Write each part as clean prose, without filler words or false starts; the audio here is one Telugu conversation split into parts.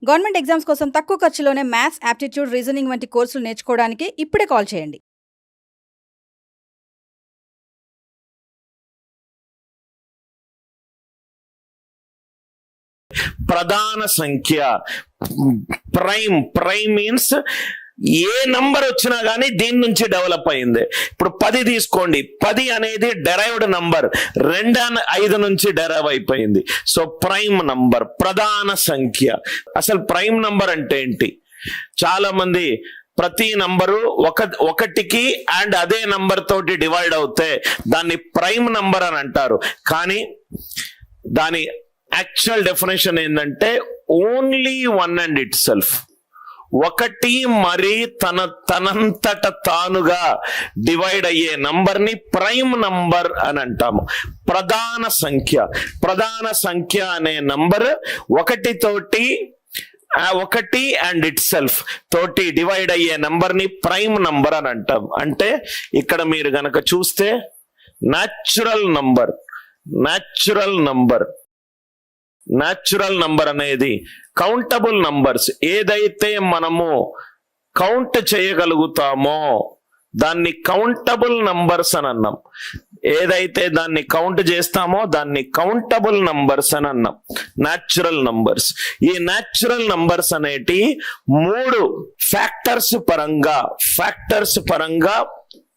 గవర్నమెంట్ ఎగ్జామ్స్ కోసం తక్కువ ఖర్చులోనే మ్యాథ్స్, యాప్టిట్యూడ్, రీజనింగ్ వంటి కోర్సులు నేర్చుకోవడానికి ఇప్పుడే కాల్ చేయండి. ప్రధాన సంఖ్య ప్రైమ్ మీన్స్ ఏ నంబర్ వచ్చినా గానీ దీని నుంచి డెవలప్ అయింది. ఇప్పుడు 10 తీసుకోండి, 10 అనేది డెరైవ్డ్ నంబర్, 2 5 నుంచి డెరైవ్ అయిపోయింది. సో ప్రైమ్ నంబర్, ప్రధాన సంఖ్య. అసలు ప్రైమ్ నంబర్ అంటే ఏంటి? చాలా మంది ప్రతి నంబరు ఒకటికి అండ్ అదే నంబర్ తోటి డివైడ్ అవుతే దాన్ని ప్రైమ్ నంబర్ అని అంటారు. కానీ దాని యాక్చువల్ డెఫినేషన్ ఏంటంటే only one and it self, ఒకటి మరి తనంతట తానుగా డివైడ్ అయ్యే నంబర్ ని ప్రైమ్ నంబర్ అని అంటాము. ప్రధాన సంఖ్య అనే నంబర్ ఒకటి అండ్ ఇట్ సెల్ఫ్ తోటి డివైడ్ అయ్యే నంబర్ ని ప్రైమ్ నంబర్ అని అంటాం. అంటే ఇక్కడ మీరు గనక చూస్తే న్యాచురల్ నంబర్ అనేది కౌంటబుల్ నంబర్స్, ఏదైతే మనము కౌంట్ చేయగలుగుతామో దాన్ని కౌంటబుల్ నంబర్స్ అని అన్నాం. ఏదైతే దాన్ని కౌంట్ చేస్తామో దాన్ని కౌంటబుల్ నంబర్స్ అని అన్నాం. Natural numbers. ఈ న్యాచురల్ నంబర్స్ అనేటి 3 ఫ్యాక్టర్స్ పరంగా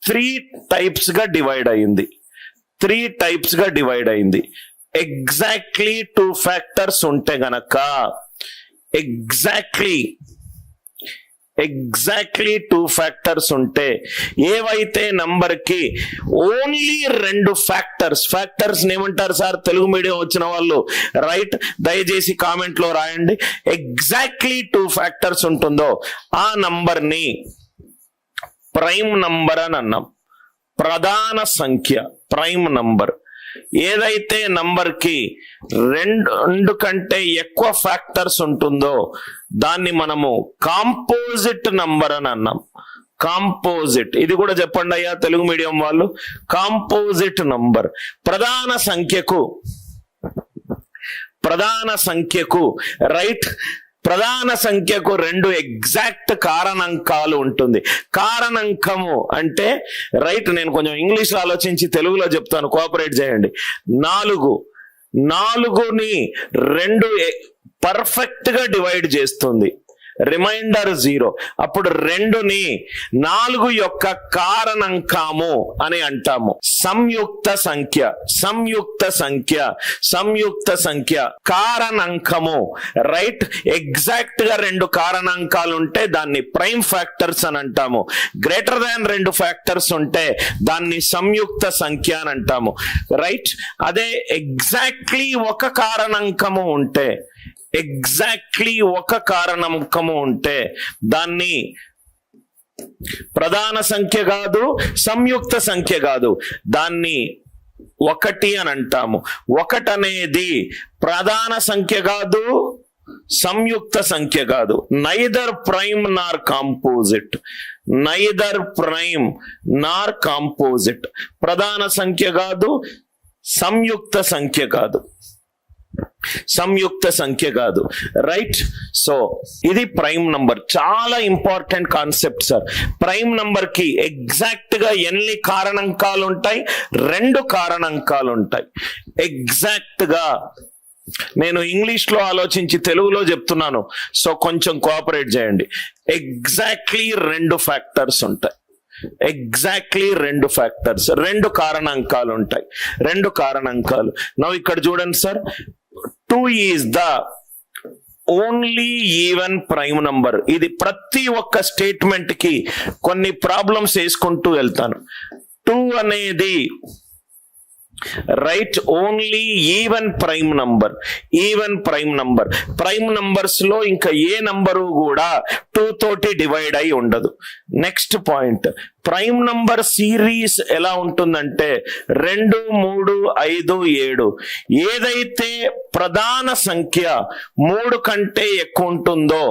3 టైప్స్ గా డివైడ్ అయింది. ఎగ్జాక్ట్లీ 2 ఫ్యాక్టర్స్ ఉంటే గనక ఎగ్జాక్ట్లీ 2 ఫ్యాక్టర్స్ ఉంటే, ఏవైతే నంబర్ కి ఓన్లీ 2 ఫ్యాక్టర్స్ ఏమంటారు సార్ తెలుగు మీడియం వచ్చిన వాళ్ళు? రైట్, దయచేసి కామెంట్ లో రాయండి. ఎగ్జాక్ట్లీ 2 ఫ్యాక్టర్స్ ఉంటుందో ఆ నంబర్ ని ప్రైమ్ నంబర్ అని అన్నాం. ప్రధాన సంఖ్య ప్రైమ్ నంబర్. ఏదైతే నంబర్ కి 2 కంటే ఎక్కువ ఫ్యాక్టర్స్ ఉంటుందో దాన్ని మనము కాంపోజిట్ నంబర్ అని అన్నాం. కాంపోజిట్, ఇది కూడా చెప్పండి అయ్యా తెలుగు మీడియం వాళ్ళు. Composite number. ప్రధాన సంఖ్యకు రైట్, ప్రధాన సంఖ్యకు 2 ఎగ్జాక్ట్ కారణాంకాలు ఉంటుంది. కారణాంకము అంటే రైట్, నేను కొంచెం ఇంగ్లీష్ ఆలోచించి తెలుగులో చెప్తాను, కోఆపరేట్ చేయండి. 4ని 2 పర్ఫెక్ట్ గా డివైడ్ చేస్తుంది. రిమైండర్ 0. అప్పుడు 2ని 4 యొక్క కారణాంకము అని అంటాము. సంయుక్త సంఖ్య కారణాంకము. రైట్, ఎగ్జాక్ట్ గా 2 కారణాంకాలు ఉంటే దాన్ని ప్రైమ్ ఫ్యాక్టర్స్ అని అంటాము. గ్రేటర్ దాన్ 2 ఫ్యాక్టర్స్ ఉంటే దాన్ని సంయుక్త సంఖ్య అని అంటాము. రైట్, అదే ఎగ్జాక్ట్లీ ఒక కారణాంకము ఉంటే దాన్ని ప్రధాన సంఖ్య కాదు, సంయుక్త సంఖ్య కాదు, దాన్ని 1 అని అంటాము. 1 అనేది ప్రధాన సంఖ్య కాదు, సంయుక్త సంఖ్య కాదు. నైదర్ ప్రైమ్ నార్ కాంపోజిట్. ప్రధాన సంఖ్య కాదు, సంయుక్త సంఖ్య కాదు. రైట్, సో ఇది ప్రైమ్ నంబర్. చాలా important concept sir. Prime number కి ఎగ్జాక్ట్ గా ఎన్ని కారణాంకాలు ఉంటాయి? 2 కారణాంకాలు ఉంటాయి. ఎగ్జాక్ట్ గా నేను ఇంగ్లీష్ లో ఆలోచించి తెలుగులో చెప్తున్నాను, సో కొంచెం కోఆపరేట్ చేయండి. ఎగ్జాక్ట్లీ 2 ఫ్యాక్టర్స్ ఉంటాయి. 2 కారణాంకాలు ఉంటాయి. 2 కారణాంకాలు. నౌ ఇక్కడ చూడండి sir, 2 is the only even prime number. ఇది ప్రతి ఒక్క స్టేట్మెంట్ కి కొన్ని ప్రాబ్లమ్స్ వేసుకుంటూ వెళ్తాను. 2 అనేది right only even prime number. Prime numbers లో ఇంకా ఏ నంబరు కూడా 2 తోటి డివైడ్ అయి ఉండదు. Next point, prime number series ఎలా ఉంటుందంటే 2, 3, 5, 7 ఏదైతే ప్రధాన సంఖ్య 3 కంటే ఎక్కువ ఉంటుందో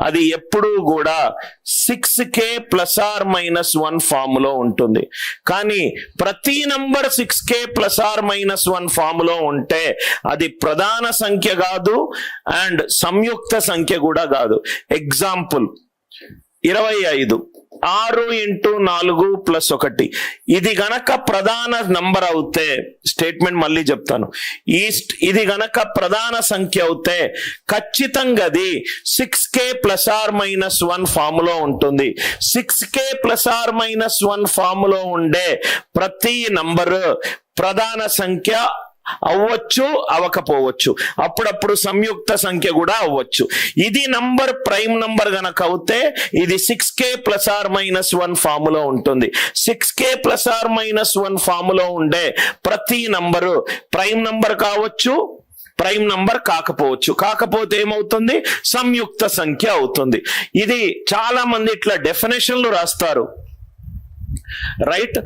అది ఎప్పుడూ కూడా 6k +or-1 ఫామ్ లో ఉంటుంది. కానీ ప్రతి నంబర్ 6k +or-1 ఫామ్ లో ఉంటే అది ప్రధాన సంఖ్య కాదు అండ్ సంయుక్త సంఖ్య కూడా కాదు. ఎగ్జాంపుల్ 25 6 × 4 + 1 ఇది గనక ప్రధాన నంబర్ అవుతే, స్టేట్మెంట్ మళ్ళీ చెప్తాను, ఇది గనక ప్రధాన సంఖ్య అవుతే ఖచ్చితంగా అది 6k +or-1 ఫామ్ లో ఉంటుంది. 6k +or-1 ఫామ్ లో ఉండే ప్రతి నంబరు ప్రధాన సంఖ్య అవ్వచ్చు, అవ్వకపోవచ్చు, అప్పుడప్పుడు సంయుక్త సంఖ్య కూడా అవ్వచ్చు. ఇది నంబర్ ప్రైమ్ నంబర్ గనక అవుతే ఇది 6k +or-1 ఫామ్ లో ఉంటుంది. 6k +or-1 ఫామ్ లో ఉండే ప్రతి నంబరు ప్రైమ్ నంబర్ కావచ్చు, ప్రైమ్ నంబర్ కాకపోవచ్చు. కాకపోతే ఏమవుతుంది? సంయుక్త సంఖ్య అవుతుంది. ఇది చాలా మంది ఇట్లా డెఫినేషన్లు రాస్తారు, రైట్?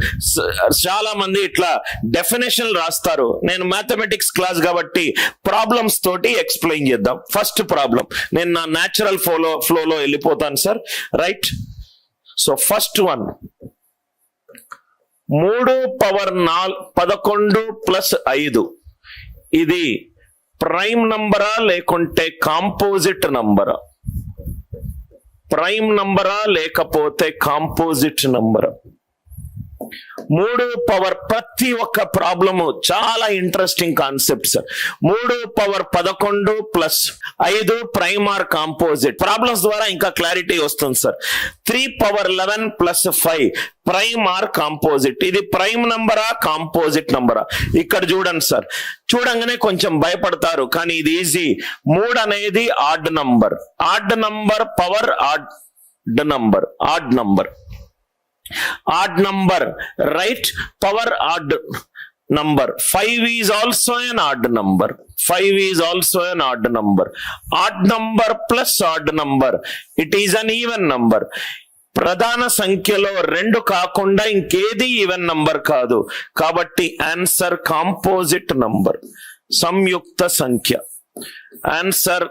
చాలా మంది ఇట్లా డెఫినేషన్ రాస్తారు. నేను మ్యాథమెటిక్స్ క్లాస్ కాబట్టి ప్రాబ్లమ్స్ తోటి ఎక్స్ప్లెయిన్ చేద్దాం. ఫస్ట్ ప్రాబ్లం, నేను నా న్యాచురల్ ఫ్లోలో వెళ్ళిపోతాను sir, right? So first one, 3^11 + 5 ఇది ప్రైమ్ నంబరా లేకుంటే కాంపోజిట్ నంబరా? ప్రైమ్ నంబరా లేకపోతే కాంపోజిట్ నంబరా? 3 పవర్, ప్రతి ఒక్క ప్రాబ్లము చాలా interesting concept sir. 3^11 + 5 prime or composite? Problems ద్వారా ఇంకా క్లారిటీ వస్తుంది సార్. 3^11 + 5 prime or composite? ఇది ప్రైమ్ నంబరా కాంపోజిట్ నంబరా? ఇక్కడ చూడండి సార్, చూడంగానే కొంచెం భయపడతారు కానీ ఇది ఈజీ. 3 అనేది odd number, odd number power add number, odd number, odd number, right? Power odd number. 5 is also an odd number. 5 is also an odd number. Odd number plus odd number, it is an even number. ప్రధాన సంఖ్యలో 2 కాకుండా ఇంకేది ఈవెన్ నంబర్ కాదు. కాబట్టి ఆన్సర్ కాంపోజిట్ నంబర్, సంయుక్త సంఖ్య. Answer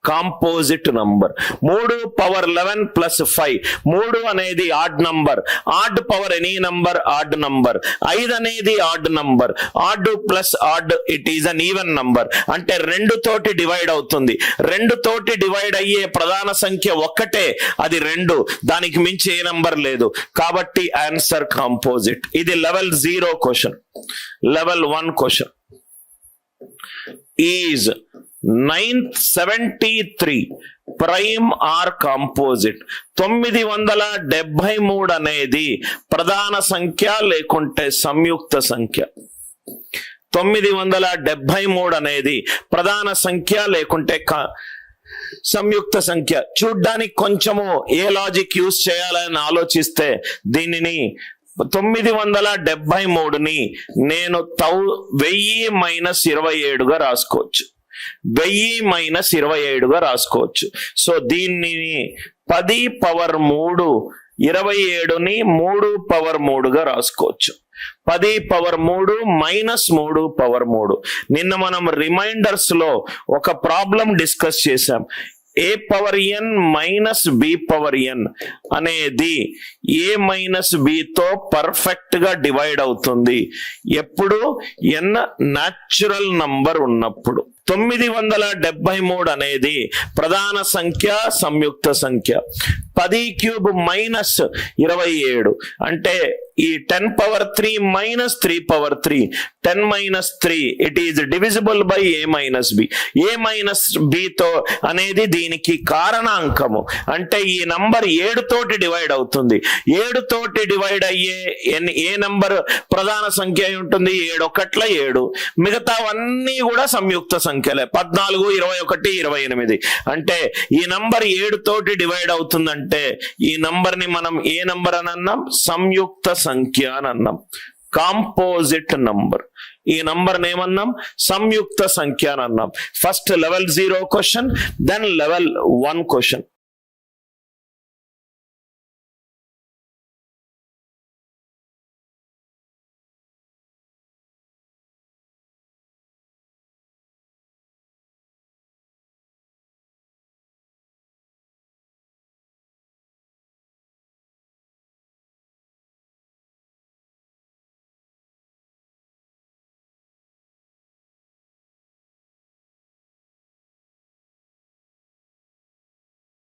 composite number. 3^11 + 5, 3 అనేది odd number, odd power any number odd number. 5 అనేది odd number, odd plus odd it is an even number. అంటే 2 తోటి డివైడ్ అవుతుంది. 2 తోటి డివైడ్ అయ్యే ప్రధాన సంఖ్య ఒక్కటే, అది 2, దానికి మించి ఏ నంబర్ లేదు. కాబట్టి ఆన్సర్ కాంపోజిట్. ఇది level 0 question. Level 1 question is 973 prime or composite? 973 అనేది ప్రధాన సంఖ్య లేకుంటే సంయుక్త సంఖ్య? 973 అనేది ప్రధాన సంఖ్య లేకుంటే సంయుక్త సంఖ్య? చూడ్డానికి కొంచెము ఏ లాజిక్ యూజ్ చేయాలని ఆలోచిస్తే దీనిని 973ని నేను 1000 - 27గా రాసుకోవచ్చు. 1000 - 27గా రాసుకోవచ్చు. సో దీన్ని 10^3, 27ని 3^3గా రాసుకోవచ్చు. 10^3 - 3^3. నిన్న మనం రిమైండర్స్ లో ఒక ప్రాబ్లం డిస్కస్ చేశాం. a⁻n - b⁻n అనేది a - b తో పర్ఫెక్ట్ గా డివైడ్ అవుతుంది ఎప్పుడు? n న్యాచురల్ నంబర్ ఉన్నప్పుడు. 973 అనేది ప్రధాన సంఖ్య, సంయుక్త సంఖ్య. 10³ - 27 అంటే ఈ 10^3 - 3^3, 10 - 3 it is divisible by a - b. a - b తో అనేది దీనికి కారణాంకము. అంటే ఈ నంబర్ 7 తోటి డివైడ్ అవుతుంది. 7 తోటి డివైడ్ అయ్యే ఏ నంబర్ ప్రధాన సంఖ్య ఉంటుంది? 7 1 7. మిగతావన్నీ కూడా సంయుక్త సంఖ్యలే. 14, 21, 28. అంటే ఈ నంబర్ 7 తోటి డివైడ్ అవుతుందంటే ఈ నంబర్ ని మనం ఏ నంబర్ అని అన్నాం? సంయుక్త సంఖ్య అని అన్నాం. Composite number. ఈ నంబర్ ఏమన్నాం? సంయుక్త సంఖ్య అని అన్నాం. First level 0 question, then level 1 question.